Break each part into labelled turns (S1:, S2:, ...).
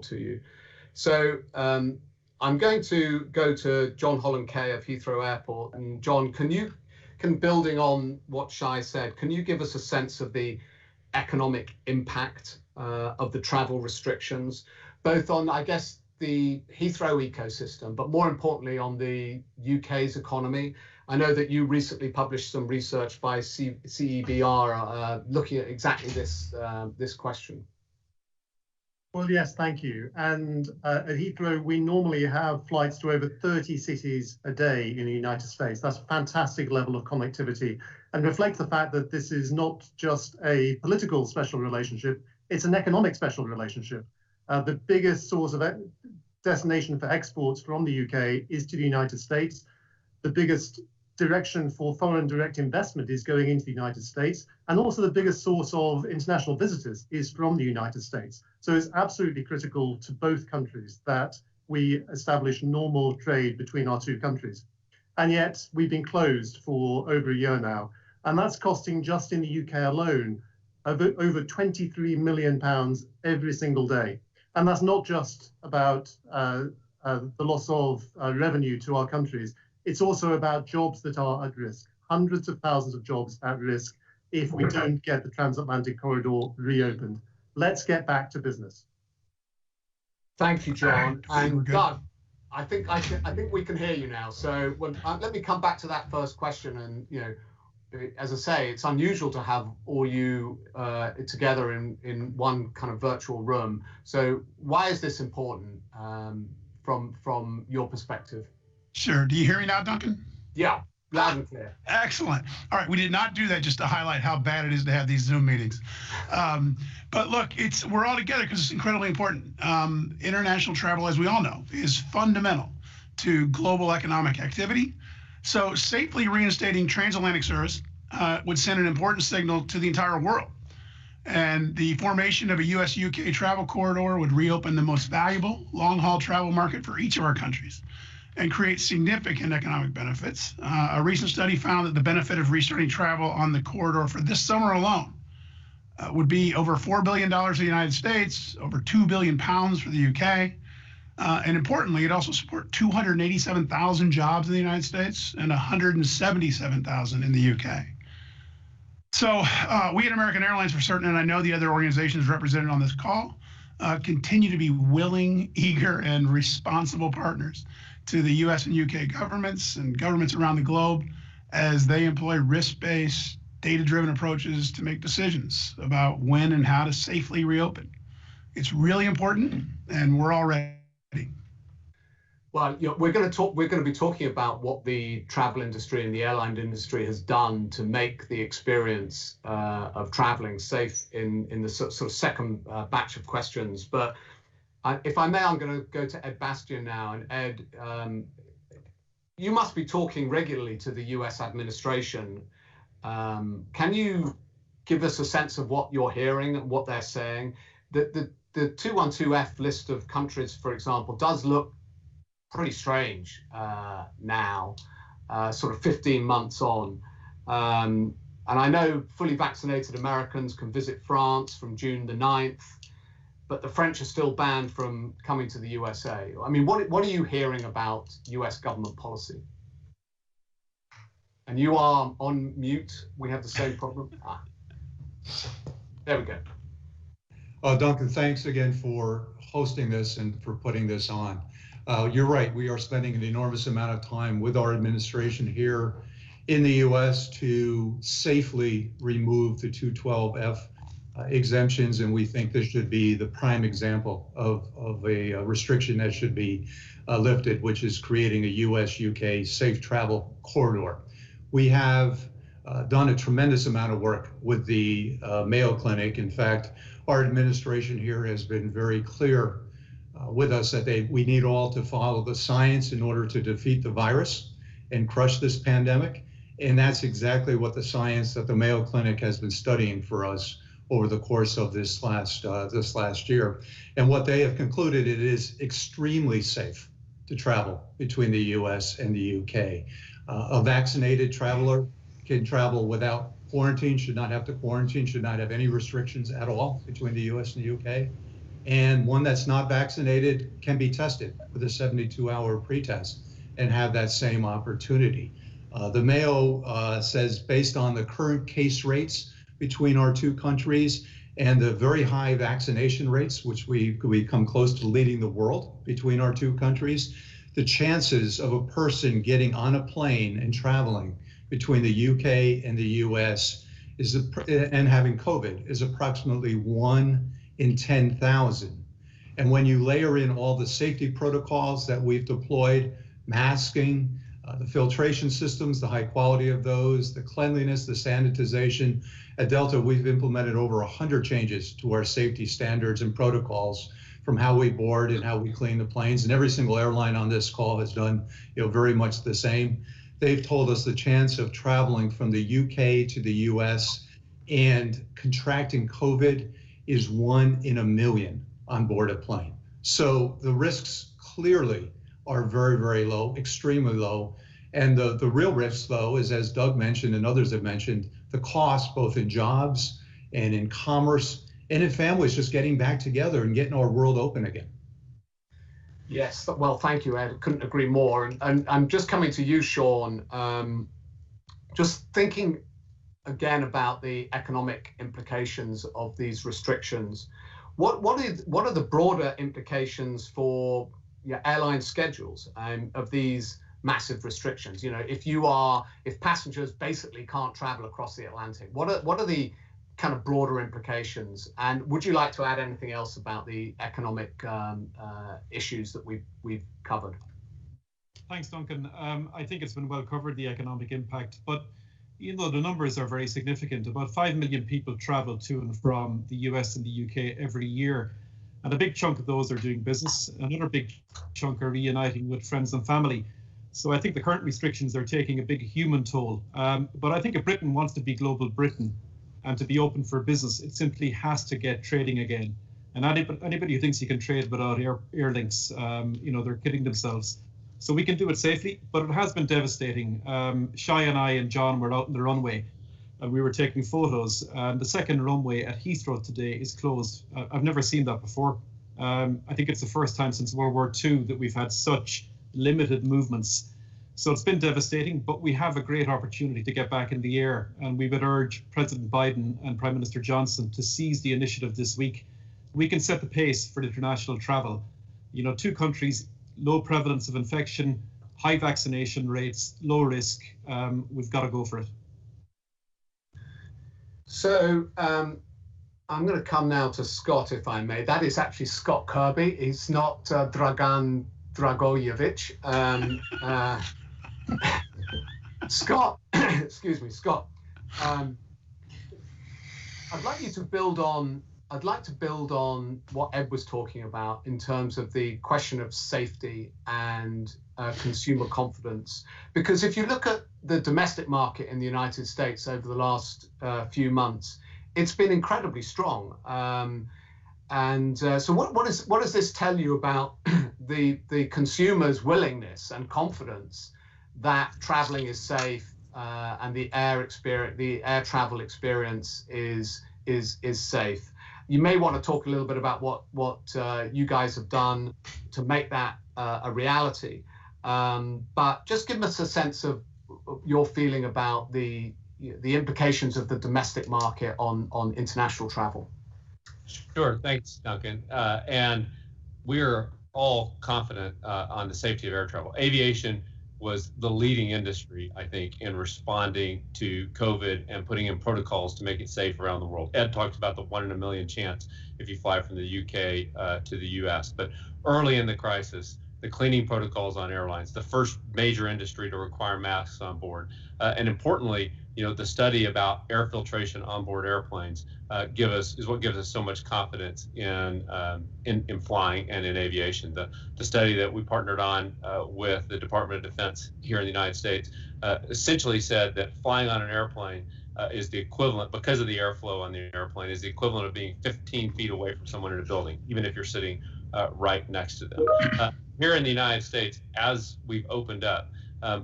S1: to you. So I'm going to go to John Holland Kay of Heathrow Airport. And John, building on what Shai said, can you give us a sense of the economic impact of the travel restrictions, both on, I guess, the Heathrow ecosystem, but more importantly on the UK's economy? I know that you recently published some research by CEBR looking at exactly this question.
S2: Well, yes, thank you. And at Heathrow, we normally have flights to over 30 cities a day in the United States. That's a fantastic level of connectivity and reflects the fact that this is not just a political special relationship, it's an economic special relationship. The biggest source of destination for exports from the UK is to the United States. The biggest direction for foreign direct investment is going into the United States, and also the biggest source of international visitors is from the United States. So it's absolutely critical to both countries that we establish normal trade between our two countries. And yet we've been closed for over a year now, and that's costing just in the UK alone over £23 million every single day. And that's not just about the loss of revenue to our countries. It's also about jobs that are at risk, hundreds of thousands of jobs at risk if we don't get the transatlantic corridor reopened. Let's get back to business.
S1: Thank you, John. And Doug, I think we can hear you now. So let me come back to that first question. And as I say, it's unusual to have all you together in one kind of virtual room. So why is this important from your perspective?
S3: Sure. Do you hear me now, Duncan?
S1: Yeah, loud and clear.
S3: Excellent. All right. We did not do that just to highlight how bad it is to have these Zoom meetings. But look, we're all together because it's incredibly important. International travel, as we all know, is fundamental to global economic activity. So safely reinstating transatlantic service would send an important signal to the entire world. And the formation of a US-UK travel corridor would reopen the most valuable long-haul travel market for each of our countries and create significant economic benefits. A recent study found that the benefit of restarting travel on the corridor for this summer alone would be over $4 billion in the United States, over £2 billion for the UK. And importantly, it also supports 287,000 jobs in the United States and 177,000 in the UK. So we at American Airlines, for certain, and I know the other organizations represented on this call, continue to be willing, eager, and responsible partners to the US and UK governments and governments around the globe as they employ risk-based, data-driven approaches to make decisions about when and how to safely reopen. It's really important, and we're all ready.
S1: Well, we're going to be talking about what the travel industry and the airline industry has done to make the experience of traveling safe in the sort of second batch of questions. But if I may, I'm going to go to Ed Bastian now. And Ed, you must be talking regularly to the US administration. Can you give us a sense of what you're hearing and what they're saying? The 212F list of countries, for example, does look pretty strange now, sort of 15 months on. And I know fully vaccinated Americans can visit France from June the 9th, but the French are still banned from coming to the USA. I mean, what are you hearing about US government policy? And you are on mute. We have the same problem. There we go.
S4: Duncan, thanks again for hosting this and for putting this on. You're right. We are spending an enormous amount of time with our administration here in the U.S. to safely remove the 212F exemptions, and we think this should be the prime example of a restriction that should be lifted, which is creating a U.S.-UK safe travel corridor. We have done a tremendous amount of work with the Mayo Clinic. In fact, our administration here has been very clear with us that we need all to follow the science in order to defeat the virus and crush this pandemic. And that's exactly what the science that the Mayo Clinic has been studying for us over the course of this last year. And what they have concluded, it is extremely safe to travel between the US and the UK. A vaccinated traveler can travel without quarantine, should not have to quarantine, should not have any restrictions at all between the US and the UK. and one that's not vaccinated can be tested with a 72-hour pretest and have that same opportunity. The Mayo says, based on the current case rates between our two countries and the very high vaccination rates, which we come close to leading the world between our two countries, the chances of a person getting on a plane and traveling between the UK and the US and having COVID is approximately 1 in 10,000. And when you layer in all the safety protocols that we've deployed, masking, the filtration systems, the high quality of those, the cleanliness, the sanitization. At Delta, we've implemented over 100 changes to our safety standards and protocols, from how we board and how we clean the planes. And every single airline on this call has done, very much the same. They've told us the chance of traveling from the UK to the US and contracting COVID is 1 in a million on board a plane. So the risks clearly are very, very low, extremely low. And the real risk, though, is, as Doug mentioned and others have mentioned, the cost both in jobs and in commerce and in families just getting back together and getting our world open again.
S1: Yes, well, thank you, Ed. Couldn't agree more. And I'm just coming to you, Sean, just thinking again about the economic implications of these restrictions. What are the broader implications for airline schedules of these massive restrictions? If passengers basically can't travel across the Atlantic, what are the kind of broader implications? And would you like to add anything else about the economic issues that we've covered?
S5: Thanks, Duncan. I think it's been well covered, the economic impact, but the numbers are very significant. About 5 million people travel to and from the US and the UK every year, and a big chunk of those are doing business. Another big chunk are reuniting with friends and family. So I think the current restrictions are taking a big human toll. But I think if Britain wants to be global Britain and to be open for business, it simply has to get trading again. And anybody who thinks you can trade without air links, they're kidding themselves. So we can do it safely, but it has been devastating. Shai and I and John were out on the runway and we were taking photos. The second runway at Heathrow today is closed. I've never seen that before. I think it's the first time since World War II that we've had such limited movements. So it's been devastating, but we have a great opportunity to get back in the air. And we would urge President Biden and Prime Minister Johnson to seize the initiative this week. We can set the pace for international travel. Two countries, low prevalence of infection, high vaccination rates, low risk. We've got to go for it.
S1: So I'm going to come now to Scott, if I may. That is actually Scott Kirby. It's not Dragan Dragojevic. Scott, excuse me, Scott. I'd like to build on what Ed was talking about in terms of the question of safety and consumer confidence. Because if you look at the domestic market in the United States over the last few months, it's been incredibly strong. So what does this tell you about the consumer's willingness and confidence that traveling is safe and the air travel experience is safe? You may want to talk a little bit about what you guys have done to make that a reality, but just give us a sense of your feeling about the implications of the domestic market on international travel.
S6: Sure, thanks, Duncan. And we're all confident on the safety of air travel. Aviation was the leading industry, I think, in responding to COVID and putting in protocols to make it safe around the world. Ed talked about the 1 in a million chance if you fly from the UK to the US. But early in the crisis, the cleaning protocols on airlines, the first major industry to require masks on board. And importantly, the study about air filtration on board airplanes is what gives us so much confidence in flying and in aviation. The study that we partnered on with the Department of Defense here in the United States essentially said that flying on an airplane is the equivalent, because of the airflow on the airplane, is the equivalent of being 15 feet away from someone in a building, even if you're sitting right next to them. Here in the United States, as we've opened up,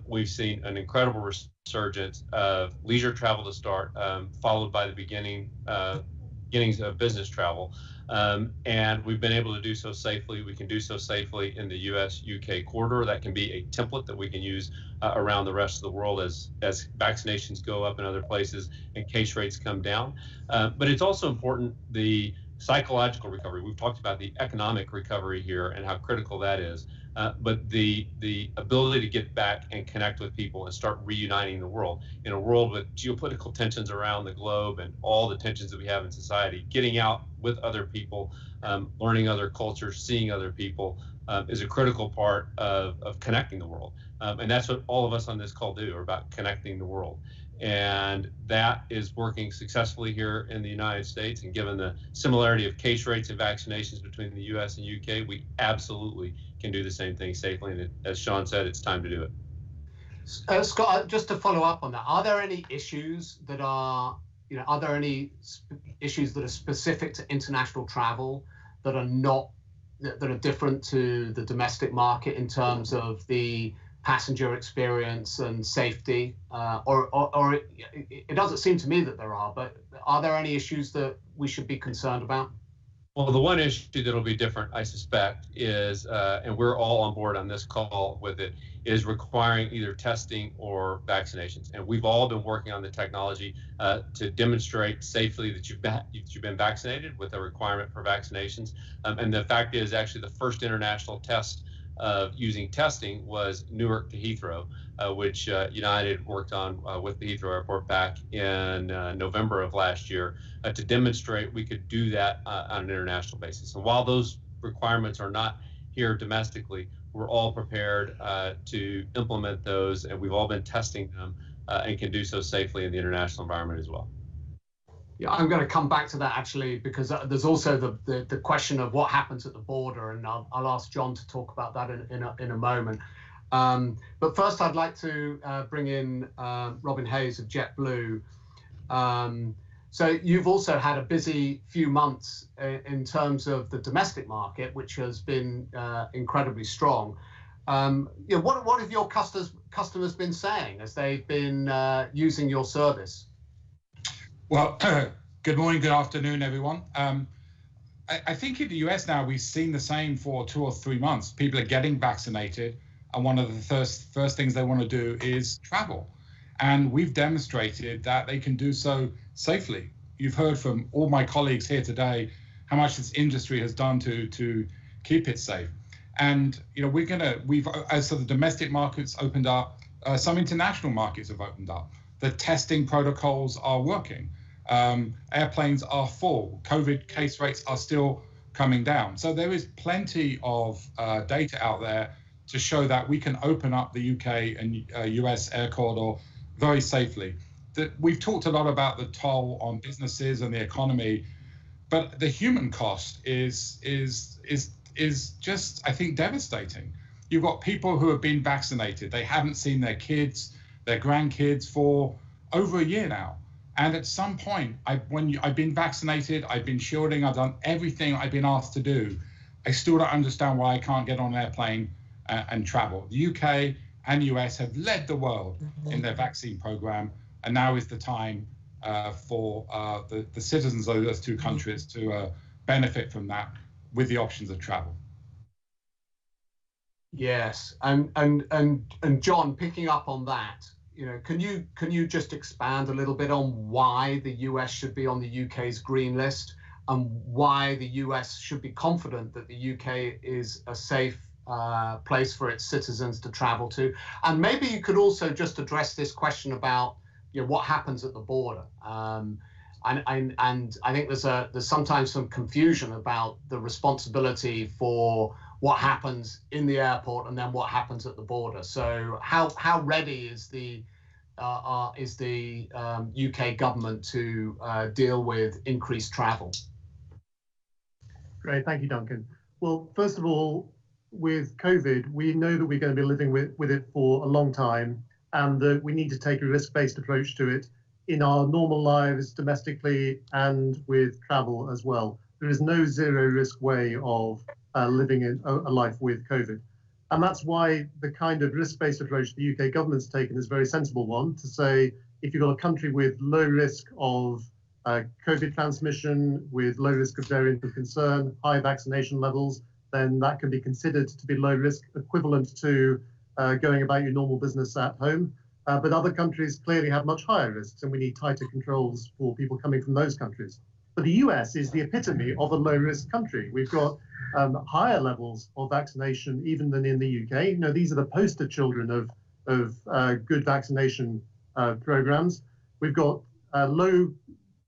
S6: we've seen an incredible resurgence of leisure travel to start, followed by the beginning beginnings of business travel. And we've been able to do so safely. We can do so safely in the US-UK corridor. That can be a template that we can use around the rest of the world as vaccinations go up in other places and case rates come down. But it's also important, the psychological recovery. We've talked about the economic recovery here and how critical that is. But the ability to get back and connect with people and start reuniting the world in a world with geopolitical tensions around the globe and all the tensions that we have in society, getting out with other people, learning other cultures, seeing other people is a critical part of connecting the world. And that's what all of us on this call do, are about connecting the world. And that is working successfully here in the United States. And given the similarity of case rates and vaccinations between the US and UK, we absolutely can do the same thing safely. And as Sean said, it's time to do it.
S1: Scott, just to follow up on that, are there any issues that are, are there any issues that are specific to international travel that are different to the domestic market in terms of the passenger experience and safety, or it doesn't seem to me that there are, but are there any issues that we should be concerned about?
S6: Well, the one issue that'll be different, I suspect, is, and we're all on board on this call with it, is requiring either testing or vaccinations. And we've all been working on the technology to demonstrate safely that you've been vaccinated with a requirement for vaccinations. And the fact is, actually, the first international test of using testing was Newark to Heathrow, which United worked on with the Heathrow Airport back in November of last year to demonstrate we could do that on an international basis. And while those requirements are not here domestically, we're all prepared to implement those, and we've all been testing them and can do so safely in the international environment as well.
S1: Yeah, I'm going to come back to that actually, because there's also the question of what happens at the border, and I'll ask John to talk about that in a moment. But first, I'd like to bring in Robin Hayes of JetBlue. So you've also had a busy few months in terms of the domestic market, which has been incredibly strong. What have your customers been saying as they've been using your service?
S7: Well, good morning, good afternoon, everyone. I think in the US now, we've seen the same for 2 or 3 months. People are getting vaccinated, and one of the first things they want to do is travel. And we've demonstrated that they can do so safely. You've heard from all my colleagues here today how much this industry has done to keep it safe. And as the domestic markets opened up, some international markets have opened up. The testing protocols are working. Airplanes are full. COVID case rates are still coming down. So there is plenty of data out there to show that we can open up the UK and US air corridor very safely. We've talked a lot about the toll on businesses and the economy, but the human cost is just, I think, devastating. You've got people who have been vaccinated. They haven't seen their kids, their grandkids for over a year now. And at some point, I've been vaccinated, I've been shielding, I've done everything I've been asked to do. I still don't understand why I can't get on an airplane and travel. The UK and US have led the world in their vaccine program, and now is the time for the citizens of those two countries to benefit from that with the options of travel.
S1: Yes, and John, picking up on that, can you just expand a little bit on why the US should be on the UK's green list, and why the US should be confident that the UK is a safe place for its citizens to travel to? And maybe you could also just address this question about what happens at the border. And I think there's sometimes some confusion about the responsibility for what happens in the airport and then what happens at the border. So how ready is the UK government to deal with increased travel?
S2: Great, thank you, Duncan. Well, first of all, with COVID, we know that we're going to be living with it for a long time, and that we need to take a risk-based approach to it in our normal lives domestically and with travel as well. There is no zero-risk way of living a life with COVID. And that's why the kind of risk-based approach the UK government's taken is a very sensible one, to say if you've got a country with low risk of COVID transmission with low risk of variant of concern, high vaccination levels, then that can be considered to be low risk, equivalent to going about your normal business at home. But other countries clearly have much higher risks, and we need tighter controls for people coming from those countries. But the US is the epitome of a low-risk country. We've got higher levels of vaccination even than in the UK. You know, these are the poster children of good vaccination programs. We've got low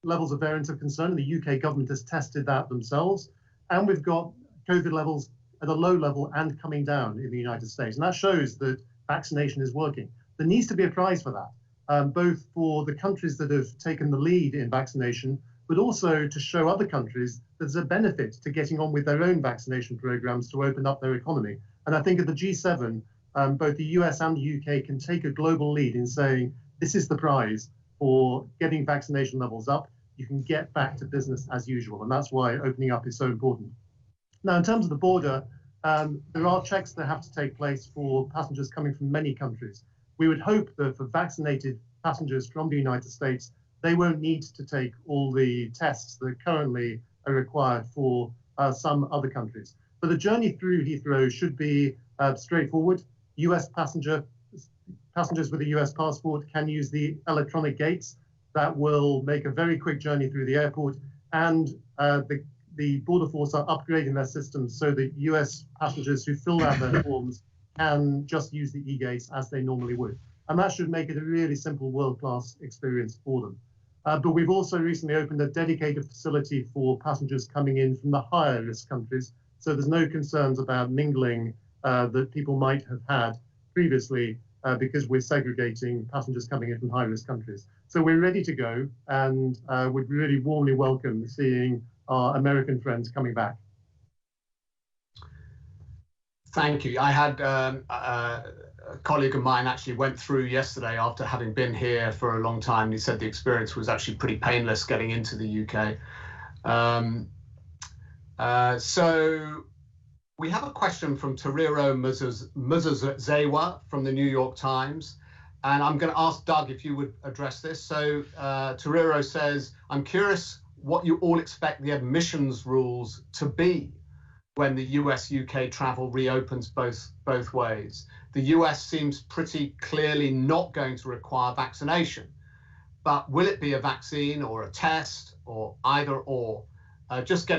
S2: levels of variant of concern. The UK government has tested that themselves. And we've got COVID levels at a low level and coming down in the United States. And that shows that vaccination is working. There needs to be a prize for that, both for the countries that have taken the lead in vaccination, but also to show other countries that there's a benefit to getting on with their own vaccination programs to open up their economy. And I think at the G7, both the US and the UK can take a global lead in saying, this is the prize for getting vaccination levels up. You can get back to business as usual. And that's why opening up is so important. Now, in terms of the border, there are checks that have to take place for passengers coming from many countries. We would hope that for vaccinated passengers from the United States, they won't need to take all the tests that currently are required for some other countries. But the journey through Heathrow should be straightforward. US passengers with a US passport can use the electronic gates. That will make a very quick journey through the airport. And the Border Force are upgrading their systems so that US passengers who fill out their forms can just use the e-gates as they normally would. And that should make it a really simple world-class experience for them. But we've also recently opened a dedicated facility for passengers coming in from the higher risk countries. So there's no concerns about mingling that people might have had previously because we're segregating passengers coming in from high risk countries. So we're ready to go, and would really warmly welcome seeing our American friends coming back.
S1: Thank you. I had a colleague of mine actually went through yesterday after having been here for a long time. He said the experience was actually pretty painless getting into the UK. So we have a question from Tariro Muzazewa from the New York Times. And I'm going to ask Doug if you would address this. So Tariro says, I'm curious what you all expect the admissions rules to be when the US-UK travel reopens both ways. The US seems pretty clearly not going to require vaccination, but will it be a vaccine or a test or either or? Just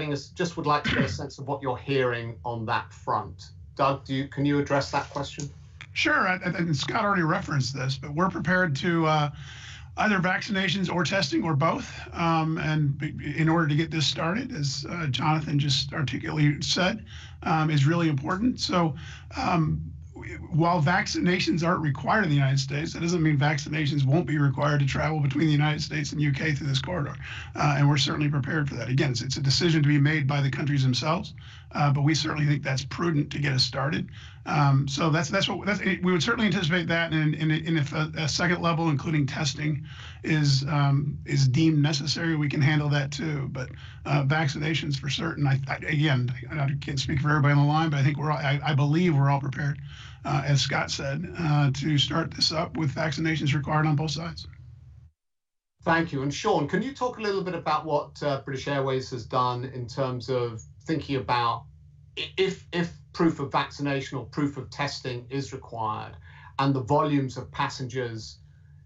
S1: would like to get a sense of what you're hearing on that front. Doug, can you address that question?
S3: Sure, I think Scott already referenced this, but we're prepared to either vaccinations or testing or both. And in order to get this started, as Jonathan just articulately said, is really important. So while vaccinations aren't required in the United States, that doesn't mean vaccinations won't be required to travel between the United States and UK through this corridor. And we're certainly prepared for that. Again, it's a decision to be made by the countries themselves, but we certainly think that's prudent to get us started. So we would certainly anticipate that, and if a second level, including testing, is deemed necessary, we can handle that too. But vaccinations for certain. I can't speak for everybody on the line, but I think I believe we're all prepared, as Scott said, to start this up with vaccinations required on both sides.
S1: Thank you. And Sean, can you talk a little bit about what British Airways has done in terms of thinking about if proof of vaccination or proof of testing is required and the volumes of passengers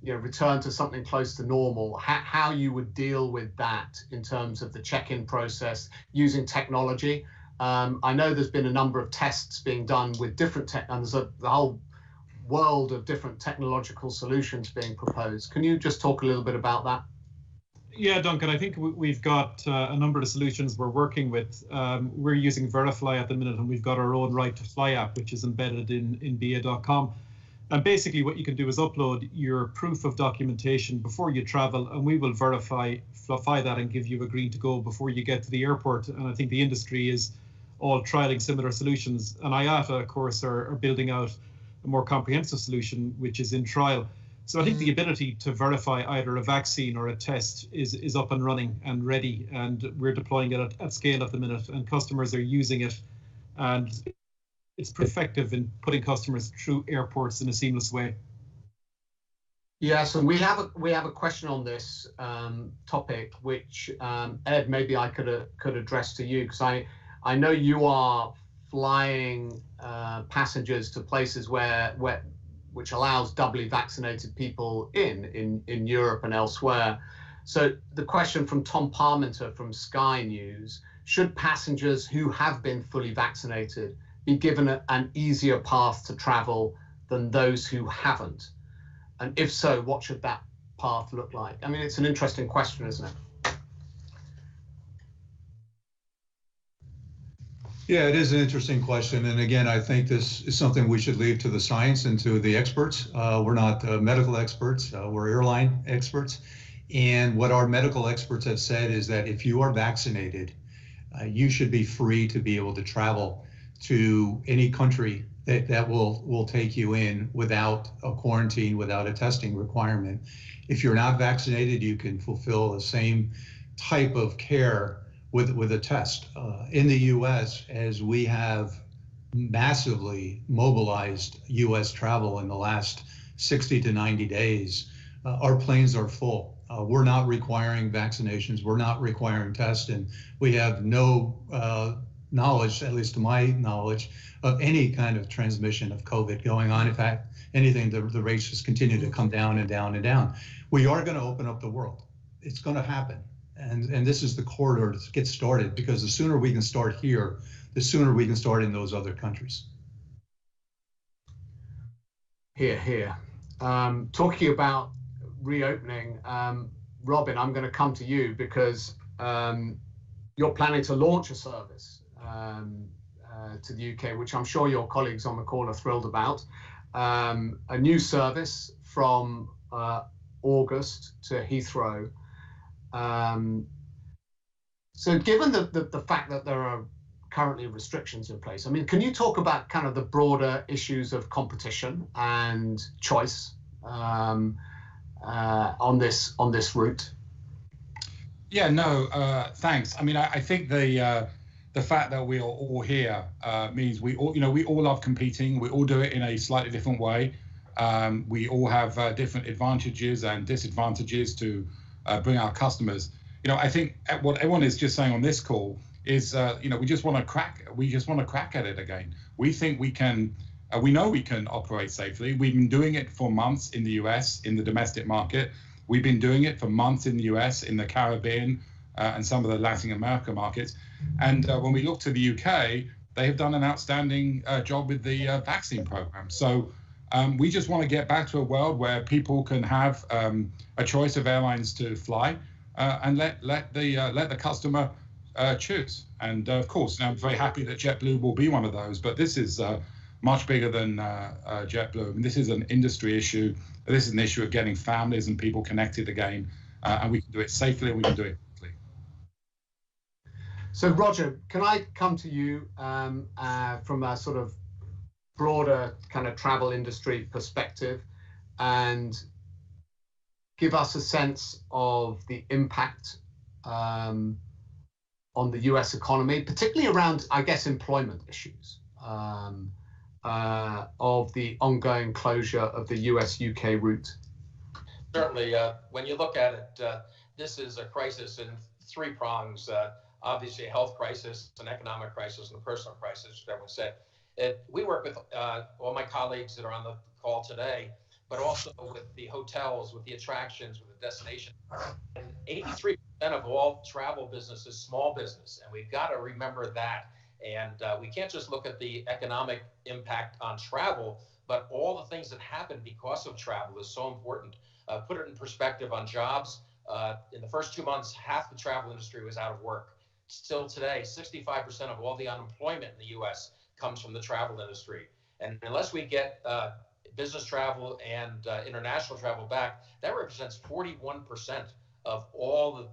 S1: return to something close to normal, how you would deal with that in terms of the check-in process using technology? I know there's been a number of tests being done with different and there's the whole world of different technological solutions being proposed. Can you just talk a little bit about that?
S5: Yeah, Duncan, I think we've got a number of solutions we're working with. We're using Verifly at the minute, and we've got our own Right to Fly app, which is embedded in BA.com. And basically what you can do is upload your proof of documentation before you travel, and we will verify that and give you a green to go before you get to the airport. And I think the industry is all trialing similar solutions. And IATA, of course, are building out a more comprehensive solution, which is in trial. So I think the ability to verify either a vaccine or a test is up and running and ready, and we're deploying it at scale at the minute, and customers are using it, and it's pretty effective in putting customers through airports in a seamless way.
S1: Yes, and we have a question on this topic, which Ed, maybe I could address to you, because I know you are flying passengers to places which allows doubly vaccinated people in Europe and elsewhere. So the question from Tom Parmenter from Sky News: should passengers who have been fully vaccinated be given an easier path to travel than those who haven't? And if so, what should that path look like? I mean, it's an interesting question, isn't it?
S4: Yeah, it is an interesting question. And again, I think this is something we should leave to the science and to the experts. We're not medical experts, we're airline experts. And what our medical experts have said is that if you are vaccinated, you should be free to be able to travel to any country that will take you in without a quarantine, without a testing requirement. If you're not vaccinated, you can fulfill the same type of care with a test. In the US, as we have massively mobilized US travel in the last 60 to 90 days, our planes are full. We're not requiring vaccinations, we're not requiring tests, and we have no knowledge, at least to my knowledge, of any kind of transmission of COVID going on. In fact, anything, the rates just continue to come down and down and down. We are going to open up the world. It's going to happen. And this is the corridor to get started, because the sooner we can start here, the sooner we can start in those other countries.
S1: Here. Talking about reopening, Robin, I'm going to come to you, because you're planning to launch a service to the UK, which I'm sure your colleagues on the call are thrilled about. A new service from August to Heathrow. So given the fact that there are currently restrictions in place, I mean, can you talk about kind of the broader issues of competition and choice on this route?
S7: Yeah, no, thanks. I mean, I think the fact that we are all here means we all love competing. We all do it in a slightly different way. We all have different advantages and disadvantages to bring our customers. I think what everyone is just saying on this call is, we just want to crack at it again. We think we can. We know we can operate safely. We've been doing it for months in the US, in the domestic market. We've been doing it for months in the US, in the Caribbean, and some of the Latin America markets. And when we look to the UK, they have done an outstanding job with the vaccine program. So we just want to get back to a world where people can have a choice of airlines to fly, and let the customer choose. And of course, I'm very happy that JetBlue will be one of those. But this is much bigger than JetBlue. I mean, this is an industry issue. This is an issue of getting families and people connected again, and we can do it safely and we can do it quickly.
S1: So Roger, can I come to you from a sort of broader kind of travel industry perspective and give us a sense of the impact on the US economy, particularly around, I guess, employment issues of the ongoing closure of the US-UK route?
S8: Certainly, when you look at it, this is a crisis in three prongs. Obviously, a health crisis, an economic crisis, and a personal crisis, as everyone said. We work with all my colleagues that are on the call today, but also with the hotels, with the attractions, with the destination. And 83% of all travel business is small business, and we've got to remember that. And we can't just look at the economic impact on travel, but all the things that happen because of travel is so important. Put it in perspective on jobs. In the first 2 months, half the travel industry was out of work. Still today, 65% of all the unemployment in the U.S. comes from the travel industry. And unless we get business travel and international travel back, that represents 41% of all the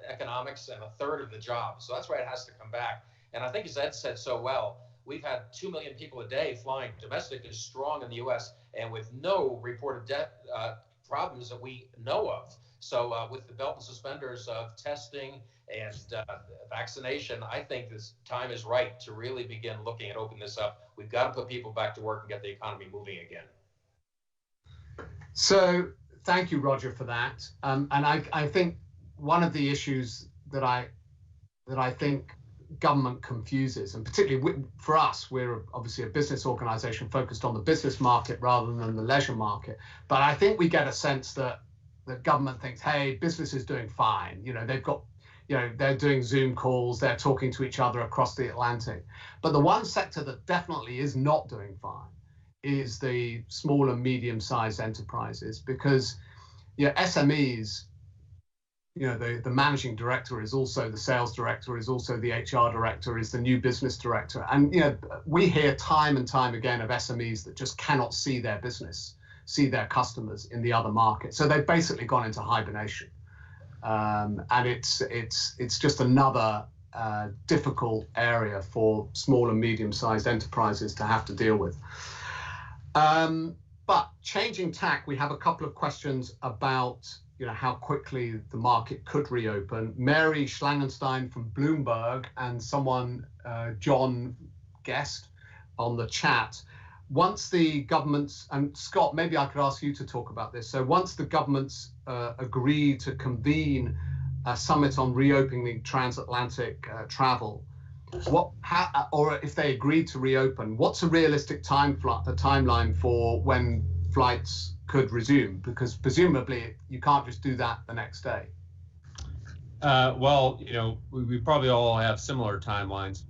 S8: economics and a third of the jobs. So that's why it has to come back. And I think, as Ed said so well, we've had 2 million people a day flying. Domestic is strong in the U.S. and with no reported problems that we know of. So with the belt and suspenders of testing and vaccination, I think this time is right to really begin looking at opening this up. We've got to put people back to work and get the economy moving again.
S1: So thank you, Roger, for that. And I think one of the issues that I think government confuses, and particularly for us, we're obviously a business organization focused on the business market rather than the leisure market. But I think we get a sense that the government thinks, hey, business is doing fine. They've got, they're doing Zoom calls, they're talking to each other across the Atlantic. But the one sector that definitely is not doing fine is the small and medium-sized enterprises, because SMEs, the managing director is also the sales director, is also the HR director, is the new business director. And we hear time and time again of SMEs that just cannot see their business, see their customers in the other market. So they've basically gone into hibernation. And it's just another difficult area for small and medium-sized enterprises to have to deal with. But changing tack, we have a couple of questions about how quickly the market could reopen. Mary Schlangenstein from Bloomberg and someone, John Guest, on the chat. Once the governments, and Scott, maybe I could ask you to talk about this. So once the governments agree to convene a summit on reopening transatlantic travel, or if they agree to reopen, what's a realistic timeline for when flights could resume? Because presumably you can't just do that the next day.
S6: Well, we probably all have similar timelines,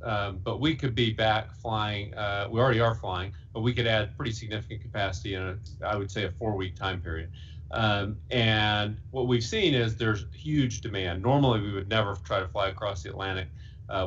S6: but we could be back flying. We already are flying, but we could add pretty significant capacity in I would say a 4-week time period. And what we've seen is there's huge demand. Normally we would never try to fly across the Atlantic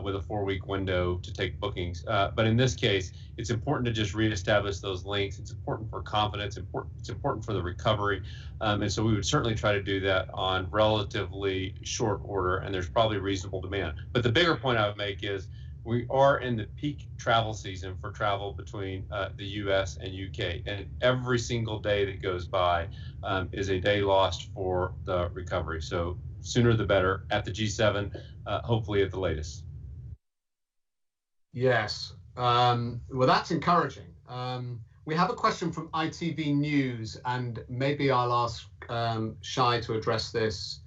S6: with a 4-week window to take bookings. But in this case, it's important to just reestablish those links. It's important for confidence. It's important for the recovery. And so we would certainly try to do that on relatively short order, and there's probably reasonable demand. But the bigger point I would make is we are in the peak travel season for travel between the US and UK. And every single day that goes by is a day lost for the recovery. So sooner the better at the G7, hopefully at the latest.
S1: Yes, well, that's encouraging. We have a question from ITV News, and maybe I'll ask Shai to address this.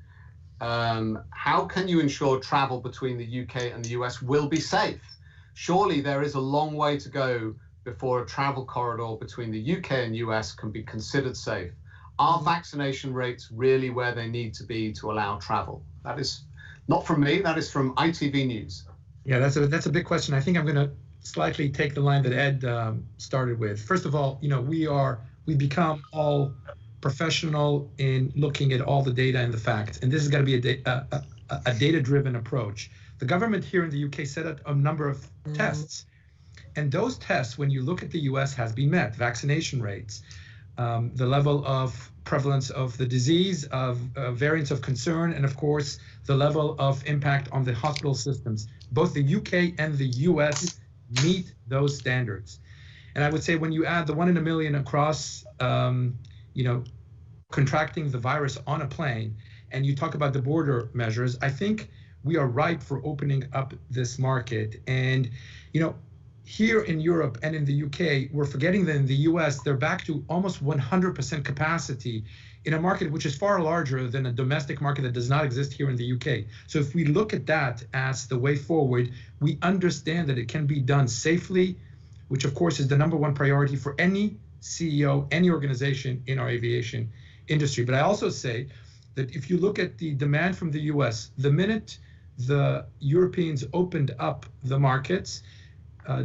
S1: How can you ensure travel between the UK and the US will be safe? Surely there is a long way to go before a travel corridor between the UK and US can be considered safe. Are vaccination rates really where they need to be to allow travel? That is not from me, that is from ITV News.
S9: Yeah, that's a big question. I think I'm going to slightly take the line that Ed started with. First of all, we become all professional in looking at all the data and the facts, and this is going to be a data-driven approach. The government here in the UK set up a number of tests, and those tests, when you look at the US, has been met. Vaccination rates, the level of prevalence of the disease, of variants of concern, and of course, the level of impact on the hospital systems. Both the UK and the US meet those standards. And I would say when you add the 1 in a million across, contracting the virus on a plane, and you talk about the border measures, I think we are ripe for opening up this market. And, here in Europe and in the UK, we're forgetting that in the US, they're back to almost 100% capacity in a market which is far larger than a domestic market that does not exist here in the UK. So if we look at that as the way forward, we understand that it can be done safely, which of course is the #1 priority for any CEO, any organization in our aviation industry. But I also say that if you look at the demand from the US, the minute the Europeans opened up the markets,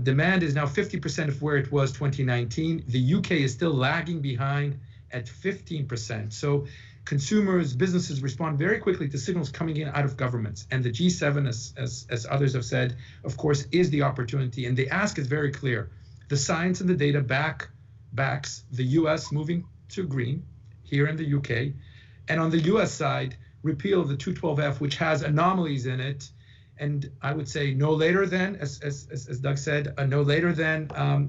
S9: demand is now 50% of where it was 2019. The UK is still lagging behind at 15%. So consumers, businesses respond very quickly to signals coming in out of governments. And the G7, as others have said, of course, is the opportunity. And the ask is very clear. The science and the data backs the US moving to green here in the UK. And on the US side, repeal the 212F, which has anomalies in it. And I would say no later than, as Doug said, no later than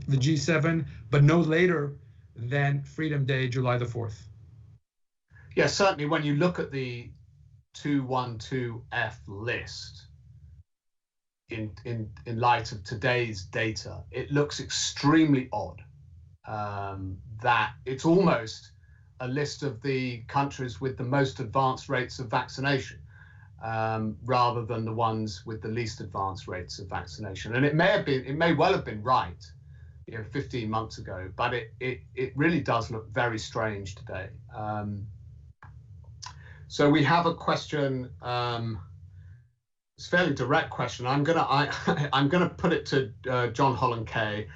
S9: the G7, but no later than Freedom Day, July the 4th.
S1: Yeah, certainly when you look at the 212F list, in light of today's data, it looks extremely odd. That it's almost a list of the countries with the most advanced rates of vaccination, rather than the ones with the least advanced rates of vaccination. And it may well have been right, 15 months ago, but it really does look very strange today. So we have a question. It's a fairly direct question. I'm gonna put it to John Holland Kay.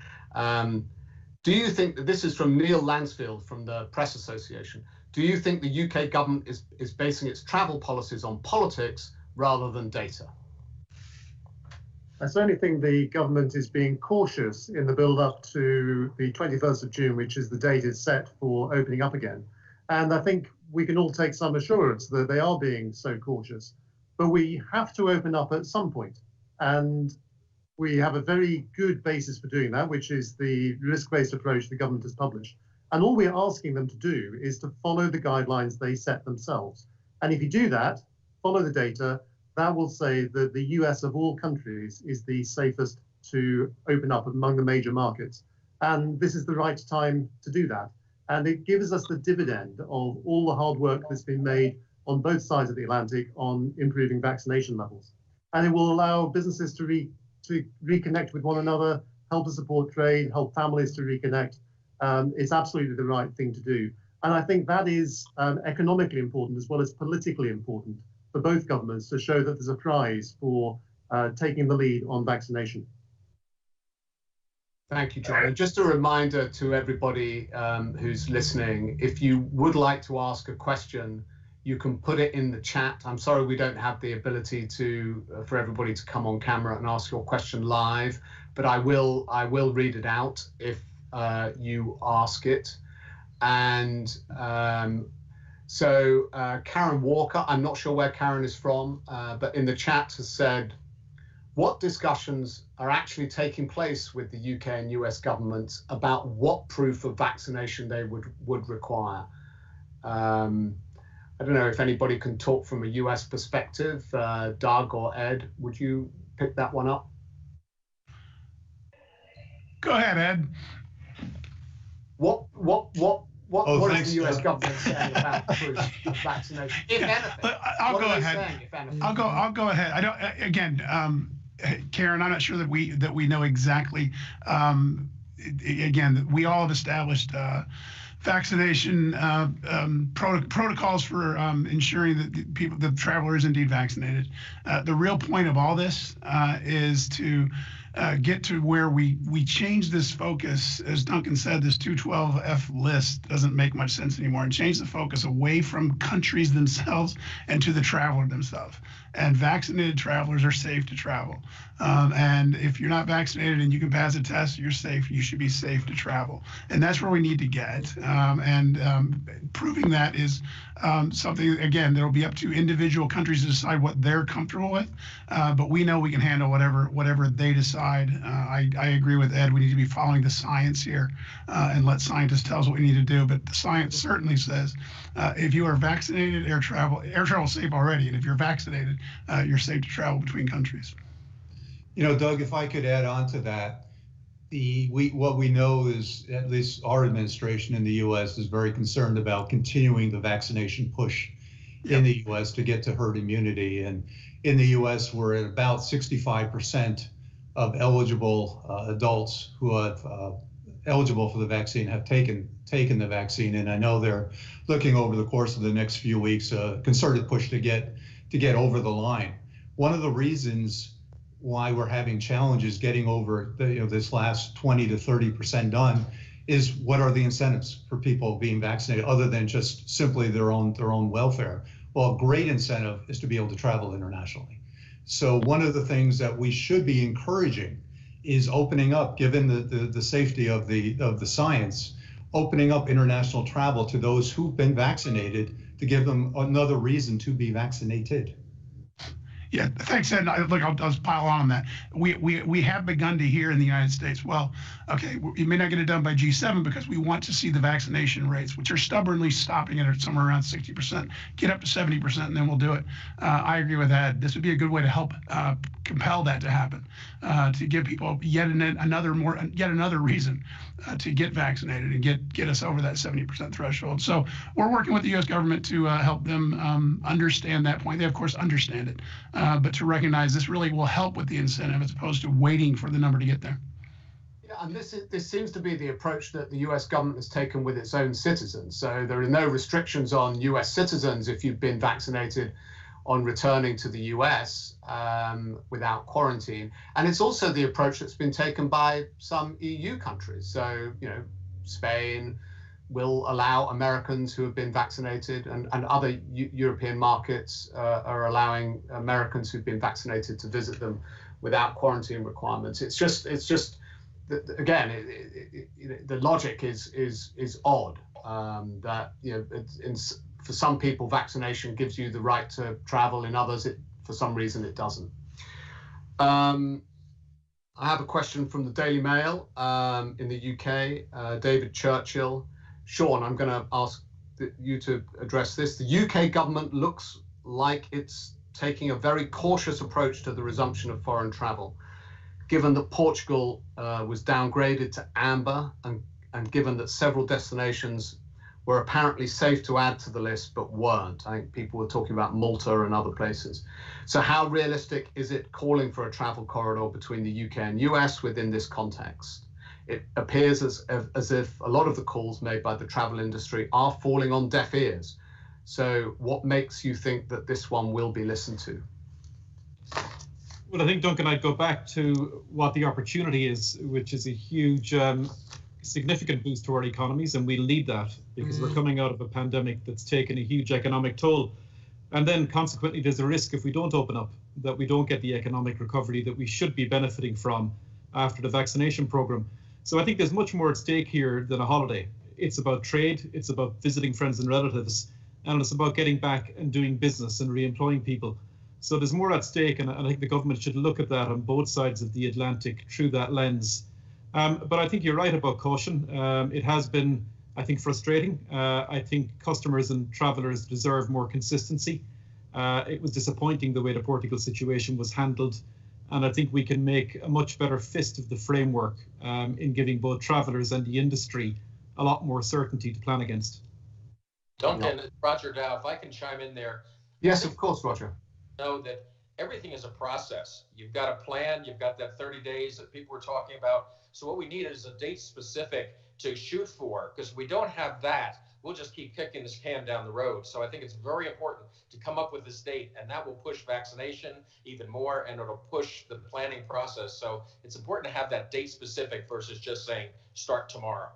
S1: Do you think that this is from Neil Lansfield from the Press Association? Do you think the UK government is basing its travel policies on politics rather than data?
S2: I certainly think the government is being cautious in the build-up to the 21st of June, which is the date is set for opening up again. And I think we can all take some assurance that they are being so cautious. But we have to open up at some point. And we have a very good basis for doing that, which is the risk-based approach the government has published. And all we're asking them to do is to follow the guidelines they set themselves. And if you do that, follow the data, that will say that the US of all countries is the safest to open up among the major markets. And this is the right time to do that. And it gives us the dividend of all the hard work that's been made on both sides of the Atlantic on improving vaccination levels. And it will allow businesses to reconnect with one another, help to support trade, help families to reconnect. It's absolutely the right thing to do. And I think that is economically important as well as politically important for both governments to show that there's a prize for taking the lead on vaccination.
S1: Thank you, John. And just a reminder to everybody who's listening, if you would like to ask a question, you can put it in the chat. I'm sorry we don't have the ability for everybody to come on camera and ask your question live, but I will read it out if you ask it. And so Karen Walker, I'm not sure where Karen is from, but in the chat has said, what discussions are actually taking place with the UK and US governments about what proof of vaccination they would require? I don't know if anybody can talk from a US perspective. Doug or Ed, would you pick that one up?
S3: Go ahead, Ed.
S1: What is the US
S4: Doug.
S1: government saying about proof of vaccination, if anything?
S3: I'll go ahead. I'll go ahead. I don't. Again, Karen, I'm not sure that we know exactly. Again, we all have established vaccination protocols for ensuring that the traveler is indeed vaccinated. The real point of all this is to get to where we change this focus. As Duncan said, this 212F list doesn't make much sense anymore, and change the focus away from countries themselves and to the traveler themselves. And vaccinated travelers are safe to travel. And if you're not vaccinated and you can pass a test, you're safe. You should be safe to travel. And that's where we need to get. Proving that is something, again, that'll be up to individual countries to decide what they're comfortable with. But we know we can handle whatever they decide. I agree with Ed. We need to be following the science here and let scientists tell us what we need to do. But the science certainly says if you are vaccinated, air travel is safe already. And if you're vaccinated, you're safe to travel between countries.
S4: Doug, if I could add on to that, what we know is at least our administration in the U.S. is very concerned about continuing the vaccination push in the U.S. to get to herd immunity. And in the U.S., we're at about 65% of eligible adults who are eligible for the vaccine have taken the vaccine. And I know they're looking over the course of the next few weeks a concerted push to get over the line. One of the reasons why we're having challenges getting over this last 20 to 30% done is what are the incentives for people being vaccinated other than just simply their own welfare? Well, a great incentive is to be able to travel internationally. So one of the things that we should be encouraging is opening up, given the safety of the science, opening up international travel to those who've been vaccinated to give them another reason to be vaccinated.
S3: Yeah, thanks, Ed. Look, I'll just pile on that. We have begun to hear in the United States, well, okay, you may not get it done by G7 because we want to see the vaccination rates, which are stubbornly stopping it at somewhere around 60%, get up to 70%, and then we'll do it. I agree with Ed. This would be a good way to help compel that to happen, to give people yet another reason to get vaccinated and get us over that 70% threshold. So we're working with the U.S. government to help them understand that point. They, of course, understand it. But to recognize this really will help with the incentive as opposed to waiting for the number to get there.
S1: Yeah, and this seems to be the approach that the US government has taken with its own citizens. So there are no restrictions on US citizens if you've been vaccinated on returning to the US without quarantine. And it's also the approach that's been taken by some EU countries. So, Spain will allow Americans who have been vaccinated, and other European markets are allowing Americans who've been vaccinated to visit them without quarantine requirements. It's just again, the logic is odd. That for some people, vaccination gives you the right to travel. In others, for some reason, it doesn't. I have a question from the Daily Mail in the UK. David Churchill. Sean, I'm going to ask you to address this. The UK government looks like it's taking a very cautious approach to the resumption of foreign travel, given that Portugal was downgraded to amber and given that several destinations were apparently safe to add to the list but weren't. I think people were talking about Malta and other places. So how realistic is it calling for a travel corridor between the UK and US within this context? It appears as if a lot of the calls made by the travel industry are falling on deaf ears. So what makes you think that this one will be listened to?
S5: Well, I think, Duncan, I'd go back to what the opportunity is, which is a huge, significant boost to our economies, and we'll need that because we're coming out of a pandemic that's taken a huge economic toll. And then consequently, there's a risk if we don't open up that we don't get the economic recovery that we should be benefiting from after the vaccination program. So I think there's much more at stake here than a holiday. It's about trade, it's about visiting friends and relatives, and it's about getting back and doing business and re-employing people. So there's more at stake, and I think the government should look at that on both sides of the Atlantic through that lens. But I think you're right about caution. It has been, I think, frustrating. I think customers and travelers deserve more consistency. It was disappointing the way the Portugal situation was handled. And I think we can make a much better fist of the framework in giving both travelers and the industry a lot more certainty to plan against.
S8: Duncan, Roger Dow, if I can chime in there.
S1: Yes, of course, Roger.
S8: Know that everything is a process. You've got a plan, you've got that 30 days that people were talking about. So what we need is a date specific to shoot for, because if we don't have that, we'll just keep kicking this can down the road. So I think it's very important to come up with this date, and that will push vaccination even more, and it'll push the planning process. So it's important to have that date specific versus just saying start tomorrow.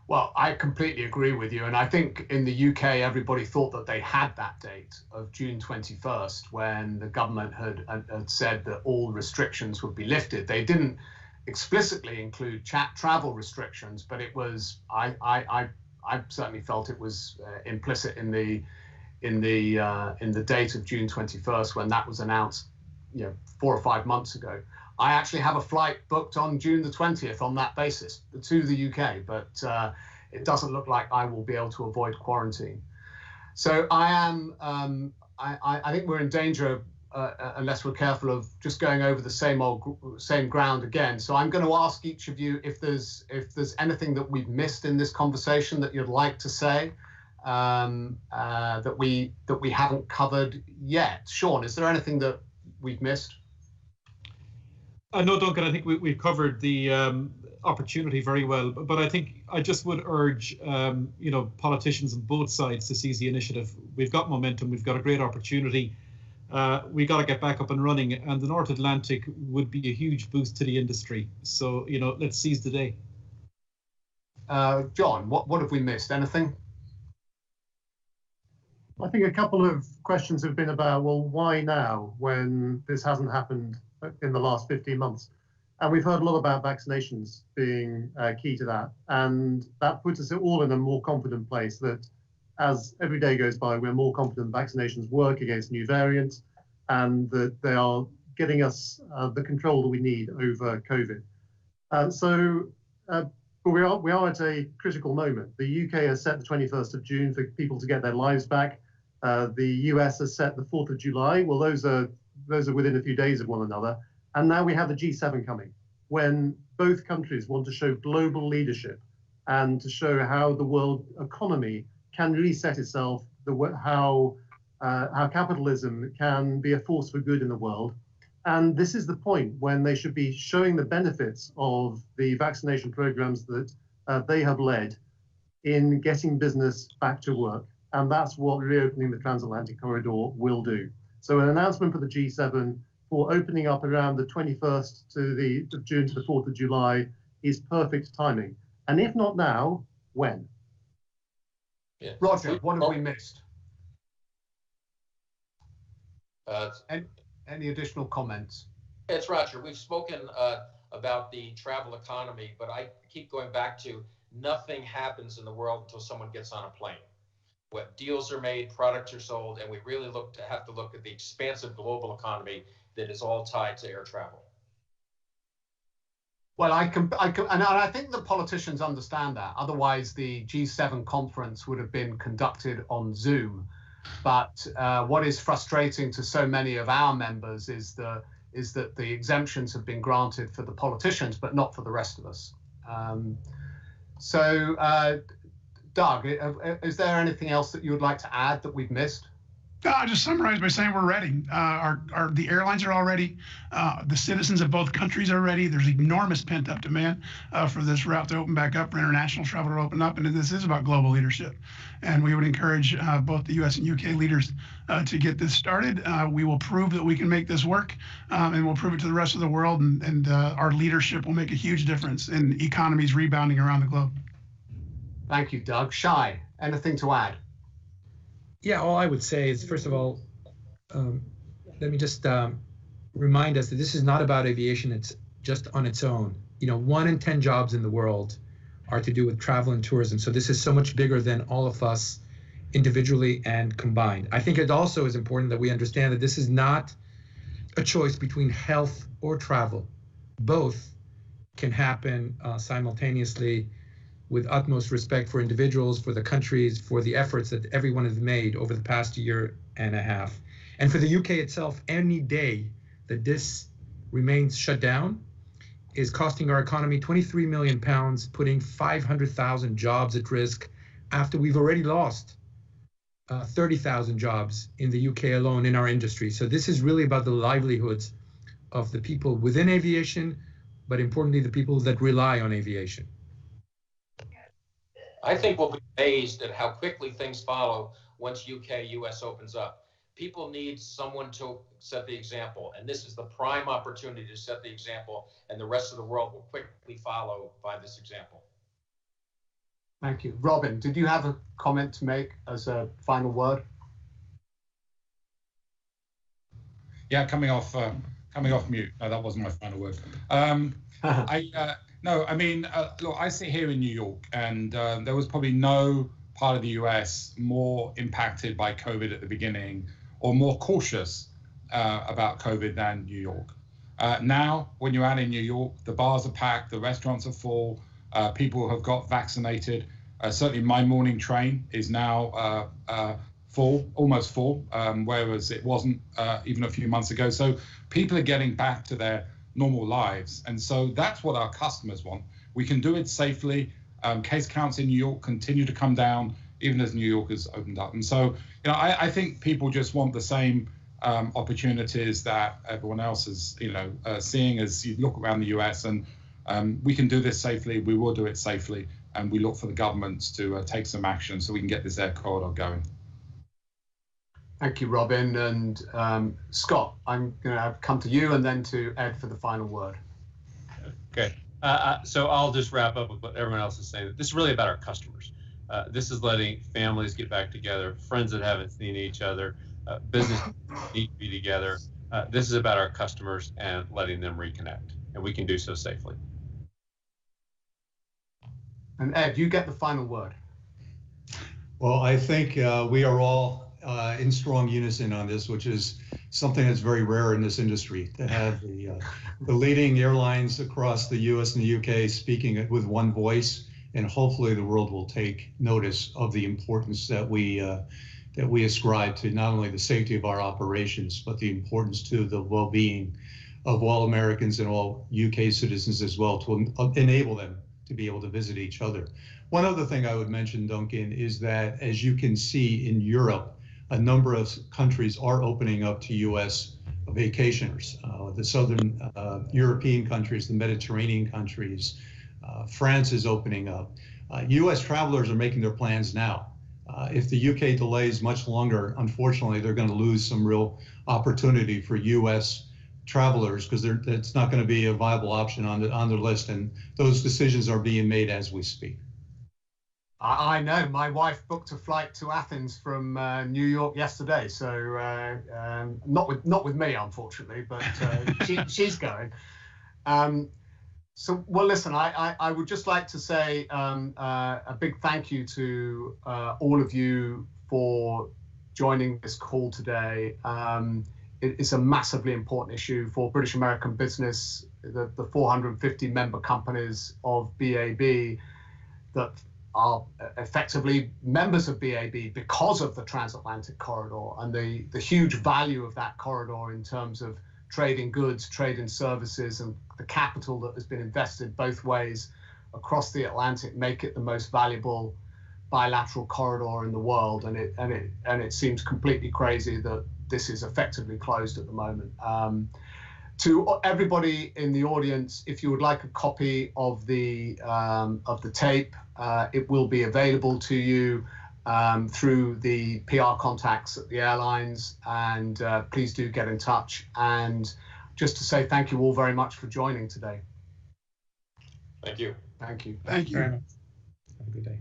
S1: Well, I completely agree with you. And I think in the UK, everybody thought that they had that date of June 21st when the government had said that all restrictions would be lifted. They didn't explicitly include travel restrictions, but it was, I certainly felt it was implicit in the date of June 21st when that was announced, 4 or 5 months ago. I actually have a flight booked on June the 20th on that basis to the UK, but it doesn't look like I will be able to avoid quarantine. So I think we're in danger unless we're careful of just going over the same ground again. So I'm going to ask each of you if there's anything that we've missed in this conversation that you'd like to say that we haven't covered yet. Sean, is there anything that we've missed?
S5: No, Duncan, I think we've covered the opportunity very well, but I think I just would urge, politicians on both sides to seize the initiative. We've got momentum, we've got a great opportunity. We got to get back up and running, and the North Atlantic would be a huge boost to the industry. So, let's seize the day.
S1: John, what have we missed? Anything?
S2: I think a couple of questions have been about, well, why now when this hasn't happened in the last 15 months? And we've heard a lot about vaccinations being key to that. And that puts us all in a more confident place that as every day goes by, we're more confident vaccinations work against new variants. and that they are getting us the control that we need over COVID. But we are at a critical moment. The UK has set the 21st of June for people to get their lives back. The US has set the 4th of July. Well, those are within a few days of one another. And now we have the G7 coming, when both countries want to show global leadership and to show how the world economy can reset itself, how capitalism can be a force for good in the world. And this is the point when they should be showing the benefits of the vaccination programs that they have led in getting business back to work. And that's what reopening the transatlantic corridor will do. So an announcement for the G7 for opening up around the 21st of June to the 4th of July is perfect timing. And if not now, when?
S1: Yeah. Roger, what have we missed? Any additional comments?
S8: It's Roger. We've spoken about the travel economy, but I keep going back to nothing happens in the world until someone gets on a plane. What deals are made, products are sold, and we really have to look at the expansive global economy that is all tied to air travel.
S1: Well, and I think the politicians understand that. Otherwise, the G7 conference would have been conducted on Zoom. But what is frustrating to so many of our members is that the exemptions have been granted for the politicians, but not for the rest of us. Doug, is there anything else that you would like to add that we've missed?
S3: I'll just summarize by saying we're ready. The airlines are all ready. The citizens of both countries are ready. There's enormous pent-up demand for this route to open back up, for international travel to open up, and this is about global leadership. And we would encourage both the U.S. and UK leaders to get this started. We will prove that we can make this work, and we'll prove it to the rest of the world, and our leadership will make a huge difference in economies rebounding around the globe.
S1: Thank you, Doug. Shai, anything to add?
S9: Yeah, all I would say is, first of all, let me just remind us that this is not about aviation. It's just on its own. 1 in 10 jobs in the world are to do with travel and tourism. So this is so much bigger than all of us individually and combined. I think it also is important that we understand that this is not a choice between health or travel. Both can happen simultaneously, with utmost respect for individuals, for the countries, for the efforts that everyone has made over the past year and a half. And for the UK itself, any day that this remains shut down is costing our economy £23 million, putting 500,000 jobs at risk, after we've already lost 30,000 jobs in the UK alone in our industry. So this is really about the livelihoods of the people within aviation, but importantly, the people that rely on aviation.
S8: I think we'll be amazed at how quickly things follow once UK-US opens up. People need someone to set the example, and this is the prime opportunity to set the example, and the rest of the world will quickly follow by this example.
S1: Thank you. Robin, did you have a comment to make as a final word?
S7: Yeah, coming off mute. No, that wasn't my final word. Look, I sit here in New York, and there was probably no part of the US more impacted by COVID at the beginning, or more cautious about COVID than New York. Now, when you're out in New York, the bars are packed, the restaurants are full, people have got vaccinated. Certainly my morning train is now full, almost full, whereas it wasn't even a few months ago. So people are getting back to their normal lives. And so that's what our customers want. We can do it safely. Case counts in New York continue to come down, even as New York has opened up. And so, I think people just want the same opportunities that everyone else is, seeing as you look around the US. And we can do this safely. We will do it safely. And we look for the governments to take some action so we can get this air corridor going.
S1: Thank you, Robin. And Scott, I'm going to come to you and then to Ed for the final word.
S6: Okay. So I'll just wrap up with what everyone else is saying. This is really about our customers. This is letting families get back together, friends that haven't seen each other, business need to be together. This is about our customers and letting them reconnect, and we can do so safely.
S1: And Ed, you get the final word.
S4: Well, I think we are all in strong unison on this, which is something that's very rare in this industry, to have the leading airlines across the US and the UK speaking with one voice. And hopefully the world will take notice of the importance that we ascribe to not only the safety of our operations, but the importance to the well-being of all Americans and all UK citizens as well, to enable them to be able to visit each other. One other thing I would mention, Duncan, is that as you can see in Europe, a number of countries are opening up to US vacationers. The Southern European countries, the Mediterranean countries, France is opening up. US travelers are making their plans now. If the UK delays much longer, unfortunately, they're going to lose some real opportunity for US travelers, because it's not going to be a viable option on the list, and those decisions are being made as we speak.
S1: I know. My wife booked a flight to Athens from New York yesterday, so not with me, unfortunately, but she's going. So, well, listen, I would just like to say a big thank you to all of you for joining this call today. It's a massively important issue for British American business, the 450 member companies of BAB that are effectively members of BAB because of the transatlantic corridor and the huge value of that corridor in terms of trading goods, trading services, and the capital that has been invested both ways across the Atlantic make it the most valuable bilateral corridor in the world. And it seems completely crazy that this is effectively closed at the moment. To everybody in the audience, if you would like a copy of the tape, it will be available to you through the PR contacts at the airlines, and please do get in touch. And just to say thank you all very much for joining today.
S8: Thank you.
S1: Thank you.
S3: Thank you.
S9: Very much. Have a good day.